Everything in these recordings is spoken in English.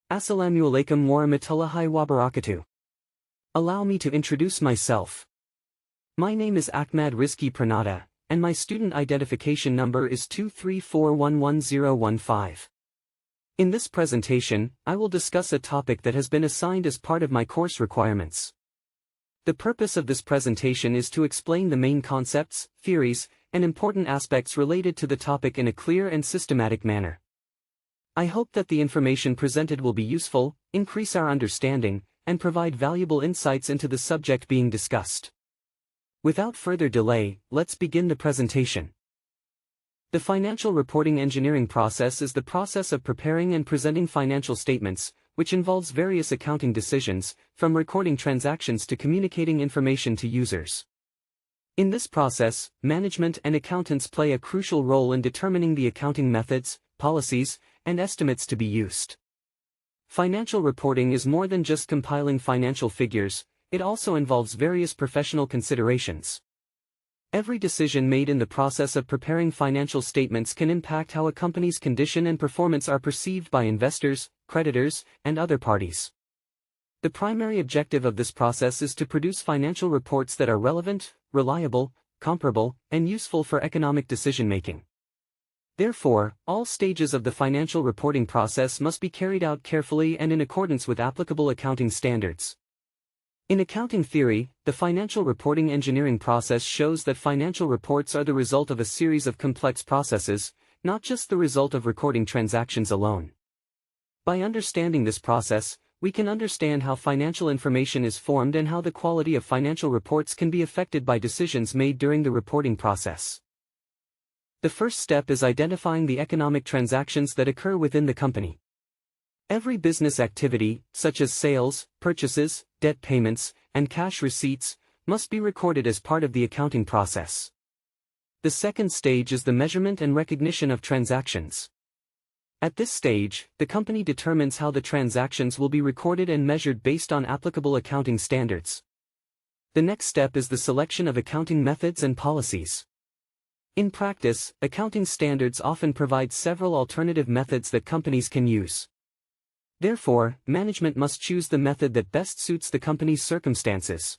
Assalamualaikum warahmatullahi wabarakatuh. Allow me to introduce myself. My name is Ahmad Rizki Pranata, and my student identification number is 234111015. In this presentation, I will discuss a topic that has been assigned as part of my course requirements. The purpose of this presentation is to explain the main concepts, theories, and important aspects related to the topic in a clear and systematic manner. I hope that the information presented will be useful, increase our understanding, and provide valuable insights into the subject being discussed. Without further delay, let's begin the presentation. The financial reporting engineering process is the process of preparing and presenting financial statements, which involves various accounting decisions, from recording transactions to communicating information to users. In this process, management and accountants play a crucial role in determining the accounting methods, policies, and estimates to be used. Financial reporting is more than just compiling financial figures, it also involves various professional considerations. Every decision made in the process of preparing financial statements can impact how a company's condition and performance are perceived by investors, creditors, and other parties. The primary objective of this process is to produce financial reports that are relevant, reliable, comparable, and useful for economic decision-making. Therefore, all stages of the financial reporting process must be carried out carefully and in accordance with applicable accounting standards. In accounting theory, the financial reporting engineering process shows that financial reports are the result of a series of complex processes, not just the result of recording transactions alone. By understanding this process, we can understand how financial information is formed and how the quality of financial reports can be affected by decisions made during the reporting process. The first step is identifying the economic transactions that occur within the company. Every business activity, such as sales, purchases, debt payments, and cash receipts, must be recorded as part of the accounting process. The second stage is the measurement and recognition of transactions. At this stage, the company determines how the transactions will be recorded and measured based on applicable accounting standards. The next step is the selection of accounting methods and policies. In practice, accounting standards often provide several alternative methods that companies can use. Therefore, management must choose the method that best suits the company's circumstances.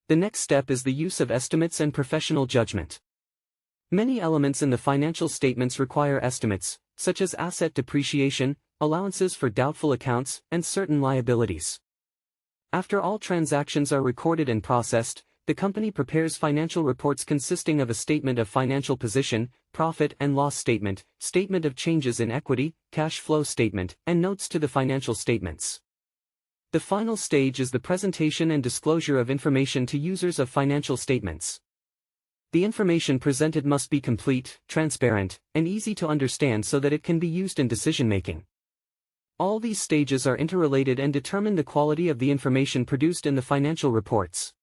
The next step is the use of estimates and professional judgment. Many elements in the financial statements require estimates, such as asset depreciation, allowances for doubtful accounts, and certain liabilities. After all transactions are recorded and processed, the company prepares financial reports consisting of a statement of financial position, profit and loss statement, statement of changes in equity, cash flow statement, and notes to the financial statements. The final stage is the presentation and disclosure of information to users of financial statements. The information presented must be complete, transparent, and easy to understand so that it can be used in decision-making. All these stages are interrelated and determine the quality of the information produced in the financial reports.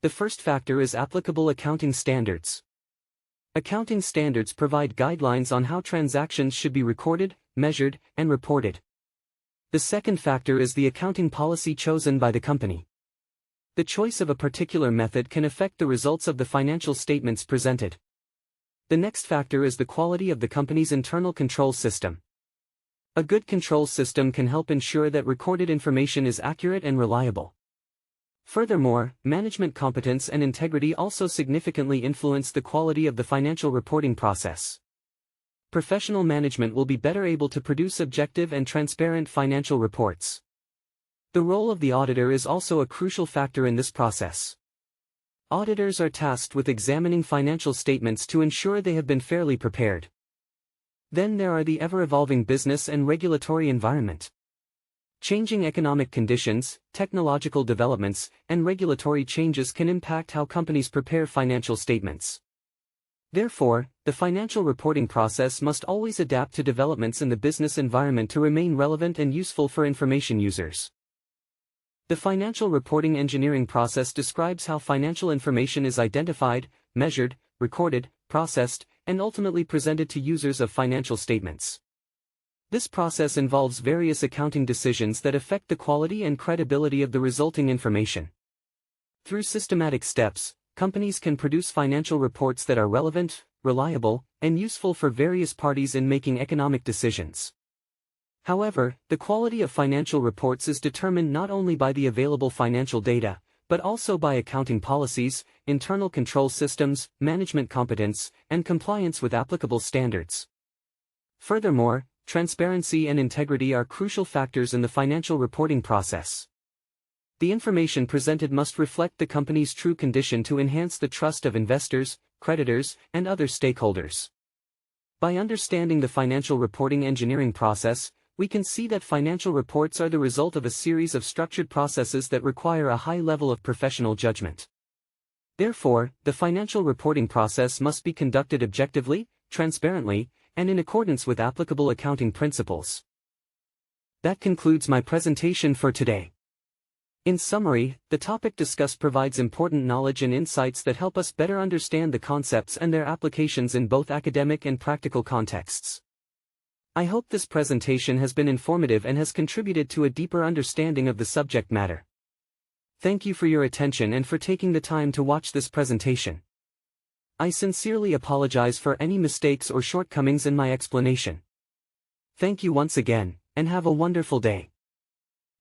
The first factor is applicable accounting standards. Accounting standards provide guidelines on how transactions should be recorded, measured, and reported. The second factor is the accounting policy chosen by the company. The choice of a particular method can affect the results of the financial statements presented. The next factor is the quality of the company's internal control system. A good control system can help ensure that recorded information is accurate and reliable. Furthermore, management competence and integrity also significantly influence the quality of the financial reporting process. Professional management will be better able to produce objective and transparent financial reports. The role of the auditor is also a crucial factor in this process. Auditors are tasked with examining financial statements to ensure they have been fairly prepared. Then there are the ever-evolving business and regulatory environment. Changing economic conditions, technological developments, and regulatory changes can impact how companies prepare financial statements. Therefore, the financial reporting process must always adapt to developments in the business environment to remain relevant and useful for information users. The financial reporting engineering process describes how financial information is identified, measured, recorded, processed, and ultimately presented to users of financial statements. This process involves various accounting decisions that affect the quality and credibility of the resulting information. Through systematic steps, companies can produce financial reports that are relevant, reliable, and useful for various parties in making economic decisions. However, the quality of financial reports is determined not only by the available financial data, but also by accounting policies, internal control systems, management competence, and compliance with applicable standards. Furthermore, transparency and integrity are crucial factors in the financial reporting process. The information presented must reflect the company's true condition to enhance the trust of investors, creditors, and other stakeholders. By understanding the financial reporting engineering process, we can see that financial reports are the result of a series of structured processes that require a high level of professional judgment. Therefore, the financial reporting process must be conducted objectively, transparently, and in accordance with applicable accounting principles. That concludes my presentation for today. In summary, the topic discussed provides important knowledge and insights that help us better understand the concepts and their applications in both academic and practical contexts. I hope this presentation has been informative and has contributed to a deeper understanding of the subject matter. Thank you for your attention and for taking the time to watch this presentation. I sincerely apologize for any mistakes or shortcomings in my explanation. Thank you once again, and have a wonderful day.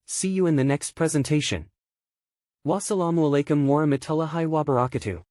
See you in the next presentation. Wassalamu alaikum warahmatullahi wabarakatuh.